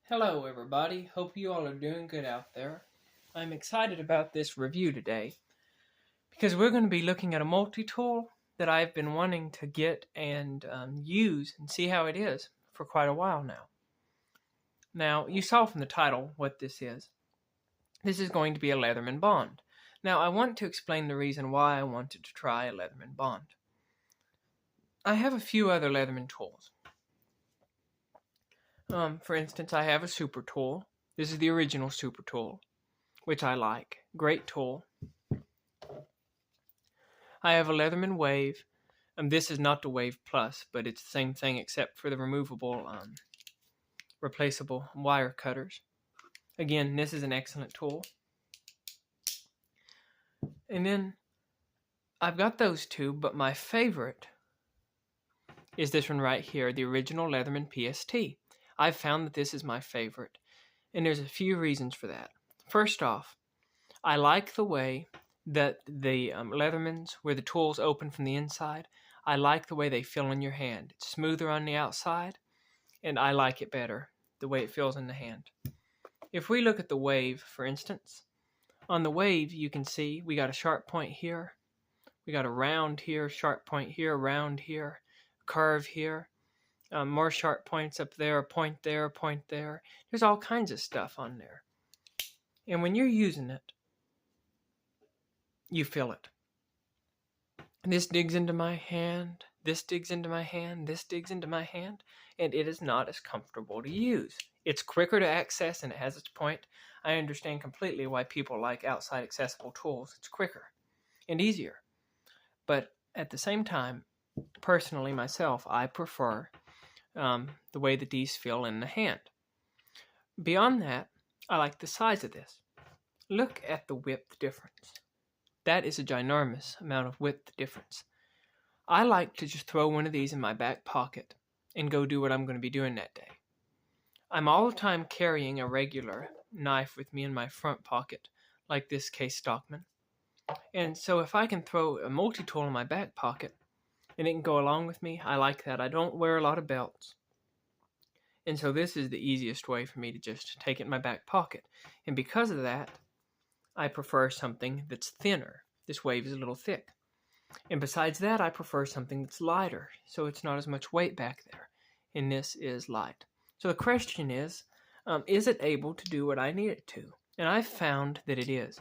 Hello everybody, hope you all are doing good out there. I'm excited about this review today because we're going to be looking at a multi-tool that I've been wanting to get and use and see how it is for quite a while now. Now, you saw from the title what this is. This is going to be a Leatherman Bond. Now, I want to explain the reason why I wanted to try a Leatherman Bond. I have a few other Leatherman tools. For instance, I have a super tool. This is the original super tool, which I like. Great tool. I have a Leatherman Wave. This is not the Wave Plus, but it's the same thing except for the removable, replaceable wire cutters. Again, this is an excellent tool. And then I've got those two, but my favorite is this one right here, the original Leatherman PST. I've found that this is my favorite, and there's a few reasons for that. First off, I like the way that the Leathermans, where the tools open from the inside, I like the way they feel in your hand. It's smoother on the outside, and I like it better, the way it feels in the hand. If we look at the Wave, for instance, on the Wave you can see we got a sharp point here, we got a round here, sharp point here, round here, curve here, more sharp points up there, a point there, a point there. There's all kinds of stuff on there. And when you're using it, you feel it. This digs into my hand, this digs into my hand, this digs into my hand, and it is not as comfortable to use. It's quicker to access and it has its point. I understand completely why people like outside accessible tools. It's quicker and easier. But at the same time, personally myself, I prefer the way that these feel in the hand. Beyond that, I like the size of this. Look at the width difference. That is a ginormous amount of width difference. I like to just throw one of these in my back pocket and go do what I'm going to be doing that day. I'm all the time carrying a regular knife with me in my front pocket, like this Case Stockman. And so if I can throw a multi-tool in my back pocket and it can go along with me, I like that. I don't wear a lot of belts. And so this is the easiest way for me to just take it in my back pocket. And because of that, I prefer something that's thinner. This Wave is a little thick. And besides that, I prefer something that's lighter, so it's not as much weight back there. And this is light. So the question is it able to do what I need it to? And I've found that it is.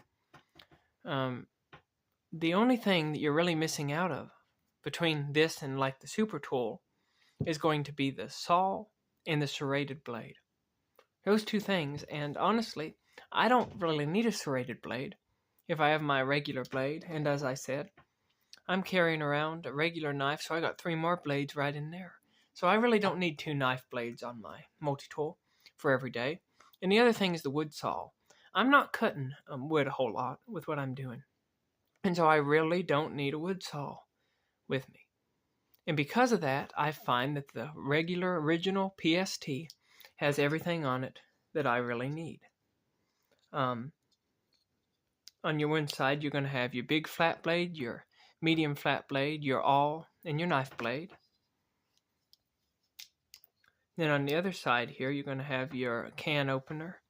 The only thing that you're really missing out of between this and like the super tool is going to be the saw and the serrated blade. Those two things, and honestly, I don't really need a serrated blade if I have my regular blade, and as I said, I'm carrying around a regular knife, so I got 3 more blades right in there. So I really don't need 2 knife blades on my multi-tool for every day. And the other thing is the wood saw. I'm not cutting wood a whole lot with what I'm doing, and so I really don't need a wood saw with me. And because of that, I find that the regular original PST has everything on it that I really need. On your one side, you're going to have your big flat blade, your medium flat blade, your awl, and your knife blade. Then on the other side here, you're going to have your can opener,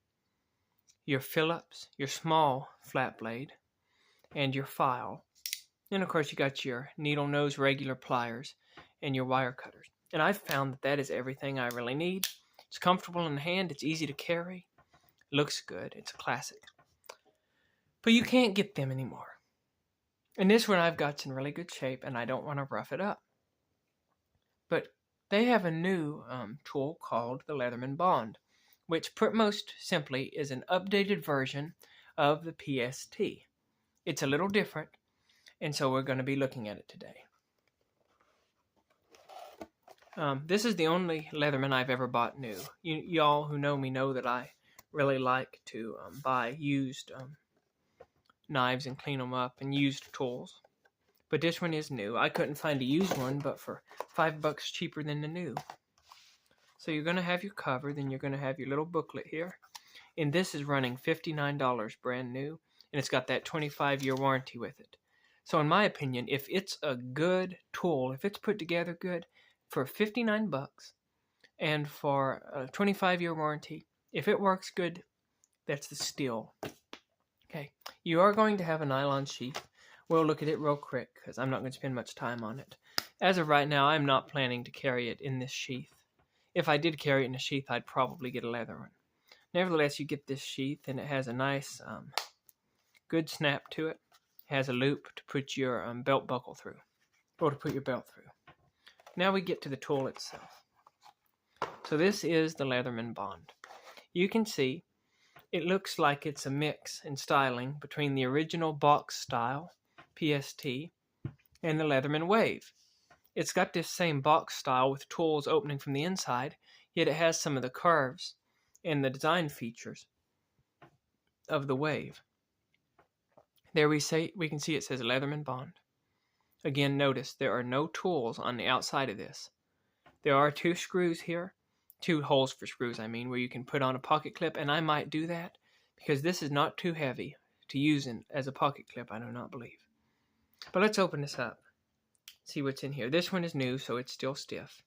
your Phillips, your small flat blade, and your file. And of course, you got your needle nose regular pliers and your wire cutters. And I've found that that is everything I really need. It's comfortable in the hand, it's easy to carry, looks good, it's a classic. But you can't get them anymore. And this one I've got's in really good shape, and I don't want to rough it up. But they have a new tool called the Leatherman Bond, which put most simply is an updated version of the PST. It's a little different, and so we're going to be looking at it today. This is the only Leatherman I've ever bought new. Y'all who know me know that I really like to buy used knives and clean them up, and used tools. But this one is new. I couldn't find a used one, but for $5 cheaper than the new. So you're going to have your cover, then you're going to have your little booklet here. And this is running $59 brand new, and it's got that 25-year warranty with it. So in my opinion, if it's a good tool, if it's put together good, for $59 and for a 25-year warranty, If it works good, that's the steel. Okay, you are going to have a nylon sheath. We'll look at it real quick because I'm not going to spend much time on it. As of right now, I'm not planning to carry it in this sheath. If I did carry it in a sheath, I'd probably get a leather one. Nevertheless, you get this sheath, and it has a nice, good snap to it. It has a loop to put your belt buckle through, or to put your belt through. Now we get to the tool itself. So this is the Leatherman Bond. You can see it looks like it's a mix in styling between the original box style PST and the Leatherman Wave. It's got this same box style with tools opening from the inside, yet it has some of the curves and the design features of the Wave. There we can see it says Leatherman Bond. Again, notice there are no tools on the outside of this. There are 2 screws here, 2 holes for screws, I mean, where you can put on a pocket clip, and I might do that because this is not too heavy to use as a pocket clip, I do not believe. But let's open this up, see what's in here. This one is new, so it's still stiff.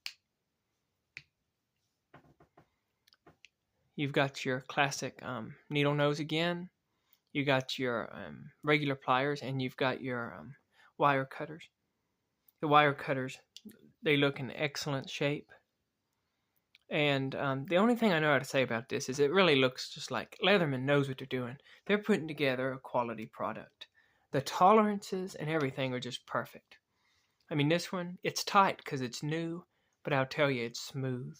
You've got your classic needle nose again. You got your regular pliers, and you've got your wire cutters. The wire cutters, they look in excellent shape. And the only thing I know how to say about this is it really looks just like Leatherman knows what they're doing. They're putting together a quality product. The tolerances and everything are just perfect. I mean, this one, it's tight because it's new, but I'll tell you, it's smooth.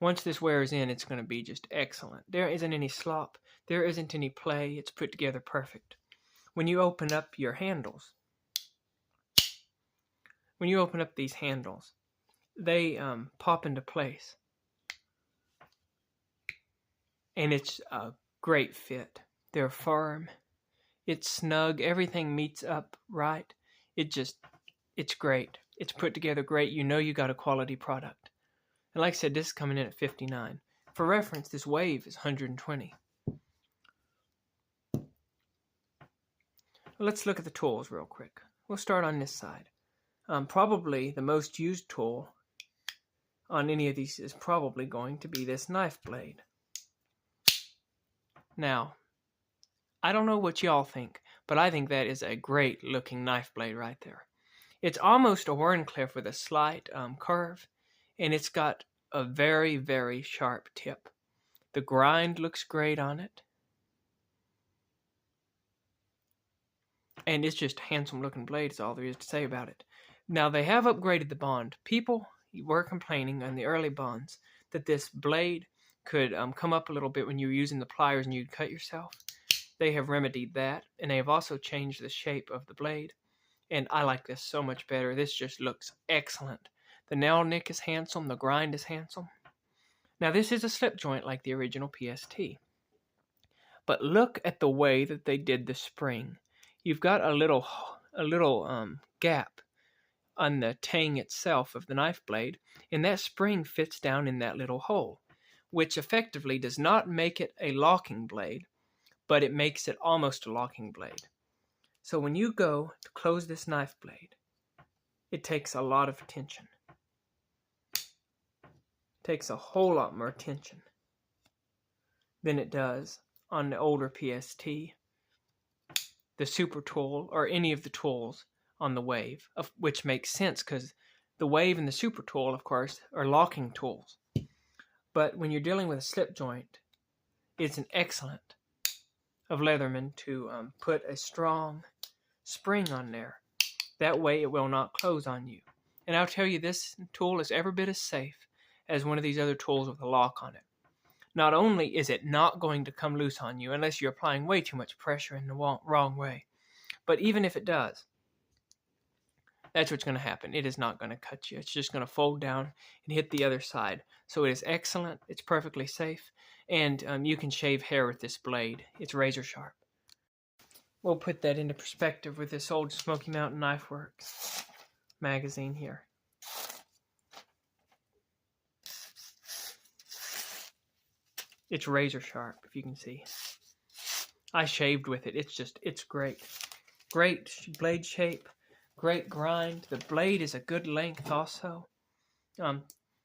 Once this wears in, it's going to be just excellent. There isn't any slop. There isn't any play. It's put together perfect. When you open up your handles, when you open up these handles, they pop into place. And it's a great fit. They're firm. It's snug. Everything meets up right. It's great. It's put together great. You know you got a quality product. And like I said, this is coming in at $59. For reference, this Wave is $120. Let's look at the tools real quick. We'll start on this side. Probably the most used tool on any of these is probably going to be this knife blade. Now, I don't know what y'all think, but I think that is a great looking knife blade right there. It's almost a Wharncliffe with a slight curve, and it's got a very, very sharp tip. The grind looks great on it. And it's just a handsome looking blade is all there is to say about it. Now, they have upgraded the Bond. People were complaining on the early Bonds that this blade could come up a little bit when you were using the pliers and you'd cut yourself. They have remedied that, and they have also changed the shape of the blade. And I like this so much better. This just looks excellent. The nail nick is handsome. The grind is handsome. Now, this is a slip joint like the original PST. But look at the way that they did the spring. You've got a little gap on the tang itself of the knife blade, and that spring fits down in that little hole, which effectively does not make it a locking blade, but it makes it almost a locking blade. So when you go to close this knife blade, it takes a lot of tension. It takes a whole lot more tension than it does on the older PST, the Super Tool, or any of the tools on the Wave, which makes sense because the Wave and the Super Tool, of course, are locking tools. But when you're dealing with a slip joint, it's an excellent of Leatherman to put a strong spring on there. That way it will not close on you. And I'll tell you, this tool is every bit as safe as one of these other tools with a lock on it. Not only is it not going to come loose on you unless you're applying way too much pressure in the wrong way, but even if it does, that's what's going to happen. It is not going to cut you. It's just going to fold down and hit the other side. So it is excellent. It's perfectly safe. And you can shave hair with this blade. It's razor sharp. We'll put that into perspective with this old Smoky Mountain Knife Works magazine here. It's razor sharp, if you can see. I shaved with it. It's great. Great blade shape. Great grind. The blade is a good length also.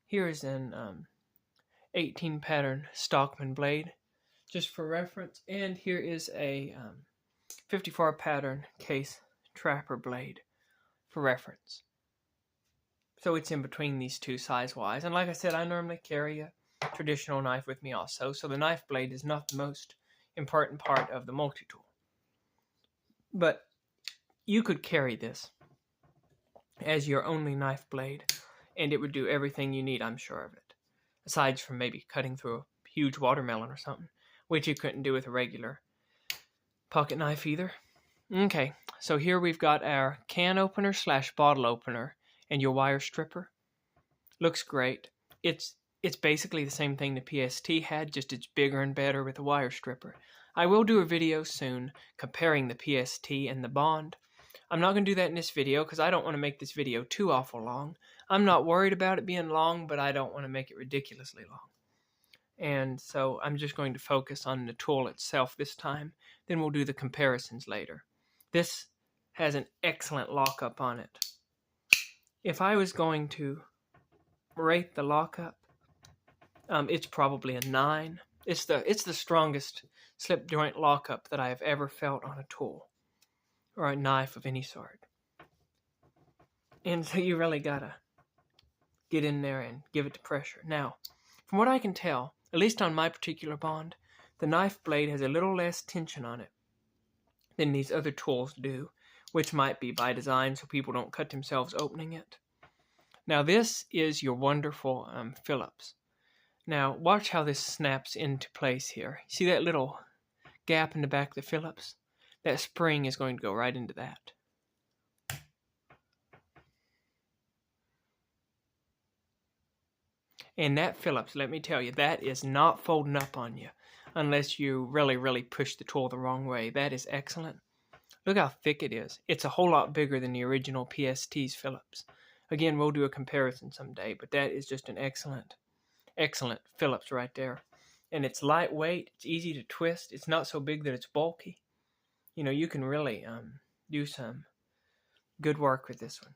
Here is an 18 pattern Stockman blade, just for reference. And here is a 54 pattern case trapper blade for reference. So it's in between these two size-wise. And like I said, I normally carry a traditional knife with me also, so the knife blade is not the most important part of the multi-tool. But you could carry this as your only knife blade, and it would do everything you need, I'm sure of it. Aside from maybe cutting through a huge watermelon or something, which you couldn't do with a regular pocket knife either. Okay, so here we've got our can opener / bottle opener and your wire stripper. Looks great. It's basically the same thing the PST had, just it's bigger and better with a wire stripper. I will do a video soon comparing the PST and the Bond. I'm not going to do that in this video because I don't want to make this video too awful long. I'm not worried about it being long, but I don't want to make it ridiculously long. And so I'm just going to focus on the tool itself this time. Then we'll do the comparisons later. This has an excellent lockup on it. If I was going to rate the lockup, it's probably a 9. It's the strongest slip joint lockup that I have ever felt on a tool or a knife of any sort. And so you really gotta get in there and give it the pressure. Now, from what I can tell, at least on my particular Bond, the knife blade has a little less tension on it than these other tools do, which might be by design so people don't cut themselves opening it. Now this is your wonderful Phillips. Now watch how this snaps into place here. See that little gap in the back of the Phillips? That spring is going to go right into that. And that Phillips, let me tell you, that is not folding up on you unless you really, really push the tool the wrong way. That is excellent. Look how thick it is. It's a whole lot bigger than the original PST's Phillips. Again, we'll do a comparison someday, but that is just an excellent, excellent Phillips right there. And it's lightweight. It's easy to twist. It's not so big that it's bulky. You know, you can really do some good work with this one.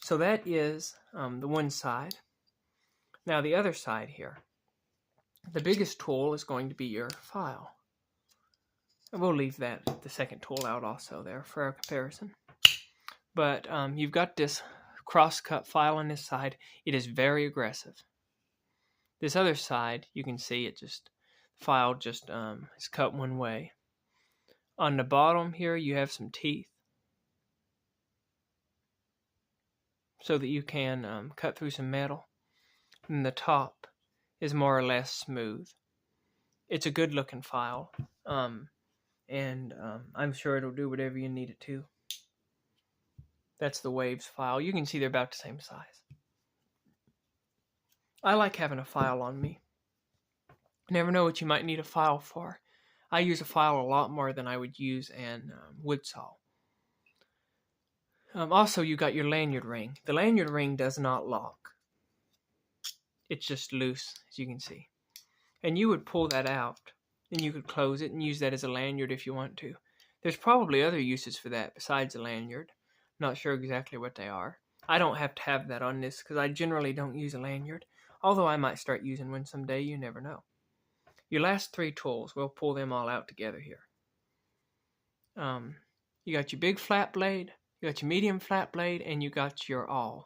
So that is the one side. Now the other side here, the biggest tool is going to be your file. And we'll leave the second tool out also there for our comparison. But you've got this cross-cut file on this side. It is very aggressive. This other side, you can see it just, the file just is cut one way. On the bottom here, you have some teeth so that you can cut through some metal. And the top is more or less smooth. It's a good looking file, and I'm sure it'll do whatever you need it to. That's the Waves file. You can see they're about the same size. I like having a file on me. Never know what you might need a file for. I use a file a lot more than I would use an wood saw. Also, you got your lanyard ring. The lanyard ring does not lock. It's just loose, as you can see. And you would pull that out, and you could close it and use that as a lanyard if you want to. There's probably other uses for that besides a lanyard. Not sure exactly what they are. I don't have to have that on this because I generally don't use a lanyard, although I might start using one someday, you never know. Your last 3 tools, we'll pull them all out together here. You got your big flat blade, you got your medium flat blade, and you got your awl.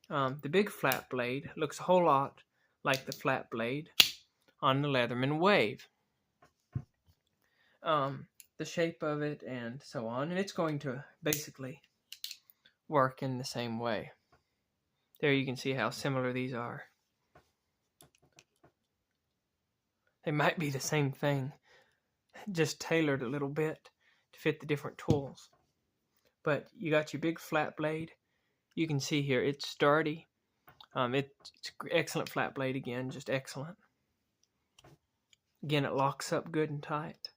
The big flat blade looks a whole lot like the flat blade on the Leatherman Wave. The shape of it and so on, and it's going to basically work in the same way. There you can see how similar these are. They might be the same thing, just tailored a little bit to fit the different tools. But you got your big flat blade. You can see here it's sturdy. It's excellent flat blade again, just excellent. Again, it locks up good and tight.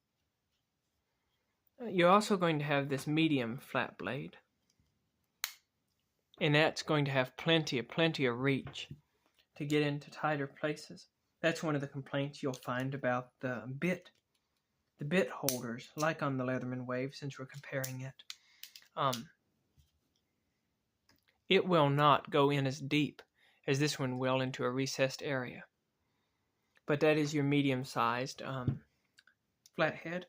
You're also going to have this medium flat blade, and that's going to have plenty of reach to get into tighter places. That's one of the complaints you'll find about the bit holders, like on the Leatherman Wave, since we're comparing it. It will not go in as deep as this one will into a recessed area. but that is your medium-sized flathead.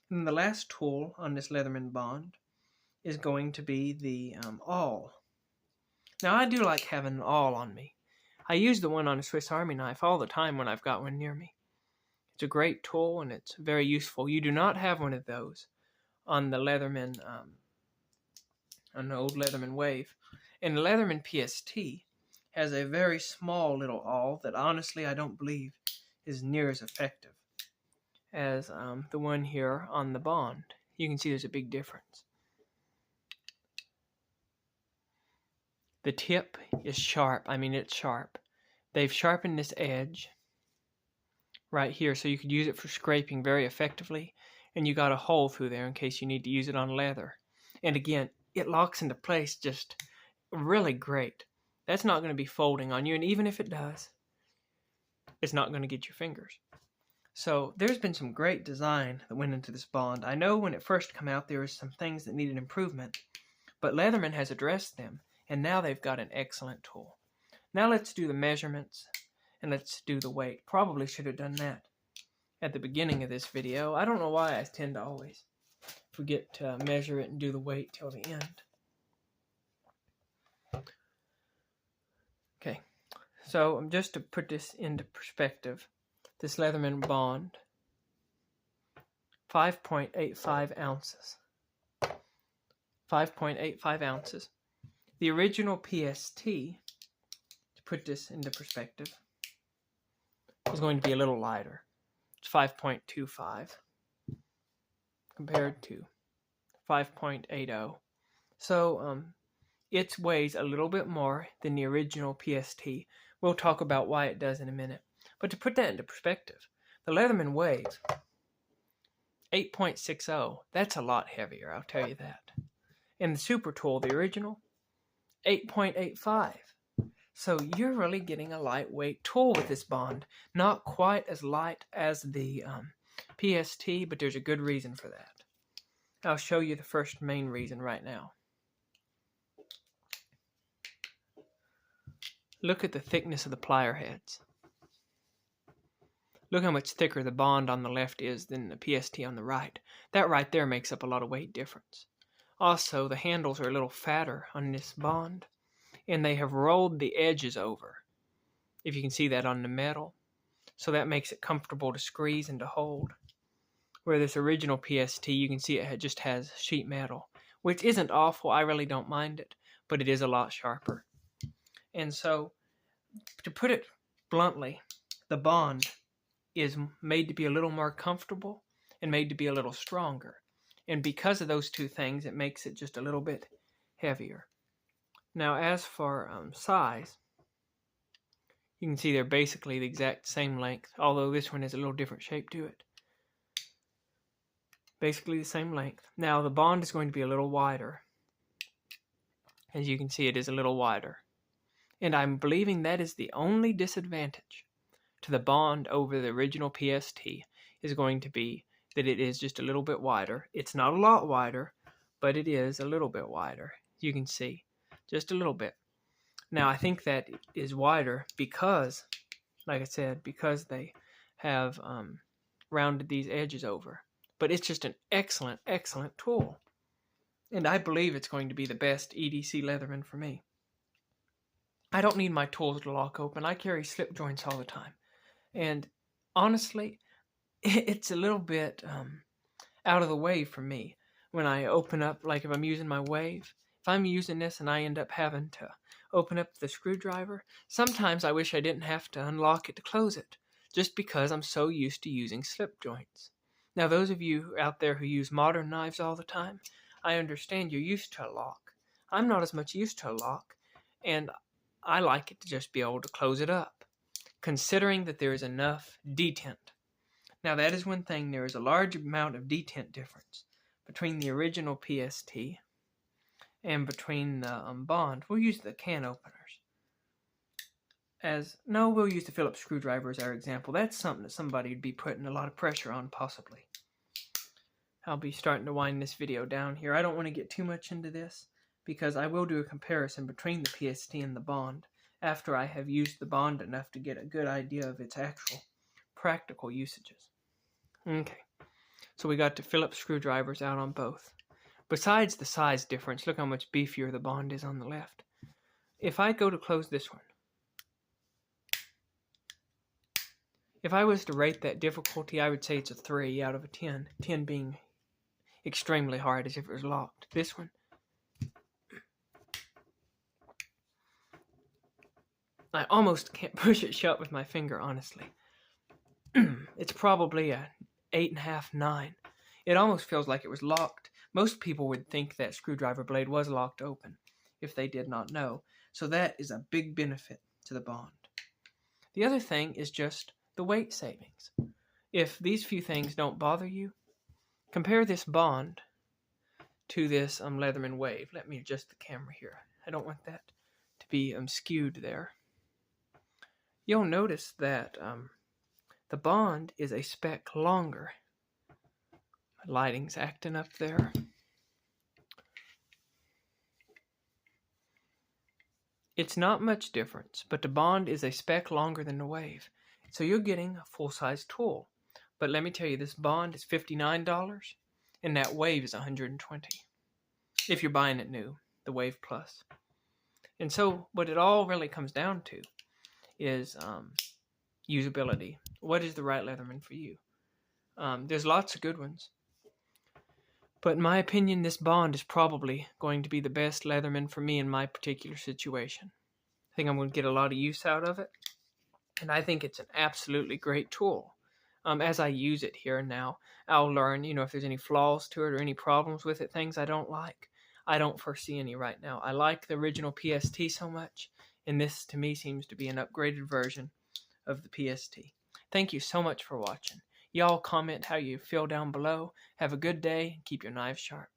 And the last tool on this Leatherman Bond is going to be the awl. Now, I do like having an awl on me. I use the one on a Swiss Army knife all the time when I've got one near me. It's a great tool and it's very useful. You do not have one of those on the Leatherman, on the old Leatherman Wave. And the Leatherman PST has a very small little awl that honestly I don't believe is near as effective as the one here on the Bond. You can see there's a big difference. The tip is sharp. I mean, it's sharp. They've sharpened this edge right here so you could use it for scraping very effectively, and you got a hole through there in case you need to use it on leather. And again, it locks into place just really great. That's not going to be folding on you, and even if it does, it's not going to get your fingers. So there's been some great design that went into this Bond. I know when it first came out there was some things that needed improvement, but Leatherman has addressed them, and now they've got an excellent tool. Now let's do the measurements, and let's do the weight. Probably should have done that at the beginning of this video. I don't know why I tend to always forget to measure it and do the weight till the end. Okay, so just to put this into perspective, this Leatherman Bond, 5.85 ounces. 5.85 ounces. The original PST, to put this into perspective, is going to be a little lighter. It's 5.25 compared to 5.80. So it weighs a little bit more than the original PST. We'll talk about why it does in a minute. But to put that into perspective, the Leatherman Wave, 8.60, that's a lot heavier, I'll tell you that. And the Super Tool, the original, 8.85. So you're really getting a lightweight tool with this Bond. Not quite as light as the PST, but there's a good reason for that. I'll show you the first main reason right now. Look at the thickness of the plier heads. Look how much thicker the Bond on the left is than the PST on the right. That right there makes up a lot of weight difference. Also, the handles are a little fatter on this Bond, and they have rolled the edges over, if you can see that on the metal. So that makes it comfortable to squeeze and to hold. Where this original PST, you can see it just has sheet metal, which isn't awful. I really don't mind it, but it is a lot sharper. And so, to put it bluntly, the Bond is made to be a little more comfortable and made to be a little stronger. And because of those two things, it makes it just a little bit heavier. Now, as for size, you can see they're basically the exact same length, although this one has a little different shape to it. Basically the same length. Now, the Bond is going to be a little wider. As you can see, it is a little wider. And I'm believing that is the only disadvantage to the Bond over the original PST is going to be that it is just a little bit wider. It's not a lot wider, but it is a little bit wider. You can see, just a little bit. Now, I think that is wider because, like I said, because they have rounded these edges over. But it's just an excellent, excellent tool. And I believe it's going to be the best EDC Leatherman for me. I don't need my tools to lock open. I carry slip joints all the time. And honestly, it's a little bit out of the way for me. When I open up, like if I'm using my Wave, if I'm using this and I end up having to open up the screwdriver, sometimes I wish I didn't have to unlock it to close it, just because I'm so used to using slip joints. Now, those of you out there who use modern knives all the time, I understand you're used to a lock. I'm not as much used to a lock, and I like it to just be able to close it up, considering that there is enough detent. Now, that is one thing. There is a large amount of detent difference between the original PST and between the Bond. We'll use the can openers. We'll use the Phillips screwdriver as our example. That's something that somebody would be putting a lot of pressure on, possibly. I'll be starting to wind this video down here. I don't want to get too much into this, because I will do a comparison between the PST and the Bond after I have used the Bond enough to get a good idea of its actual practical usages. Okay, so we got the Phillips screwdrivers out on both. Besides the size difference, look how much beefier the Bond is on the left. If I go to close this one, if I was to rate that difficulty, I would say it's a 3 out of a 10. 10 being extremely hard, as if it was locked. This one, I almost can't push it shut with my finger, honestly. It's probably a 8.5, 9. It almost feels like it was locked. Most people would think that screwdriver blade was locked open if they did not know. So that is a big benefit to the Bond. The other thing is just the weight savings. If these few things don't bother you, compare this Bond to this Leatherman Wave. Let me adjust the camera here. I don't want that to be skewed there. You'll notice that the Bond is a speck longer. My lighting's acting up there. It's not much difference, but the Bond is a speck longer than the Wave. So you're getting a full-size tool. But let me tell you, this Bond is $59, and that Wave is $120. If you're buying it new, the Wave Plus. And so what it all really comes down to is usability. What is the right Leatherman for you? There's lots of good ones. But in my opinion, this Bond is probably going to be the best Leatherman for me in my particular situation. I think I'm going to get a lot of use out of it. And I think it's an absolutely great tool. As I use it here and now, I'll learn, if there's any flaws to it or any problems with it, things I don't like. I don't foresee any right now. I like the original PST so much, and this to me seems to be an upgraded version of the PST. Thank you so much for watching. Y'all comment how you feel down below. Have a good day and keep your knives sharp.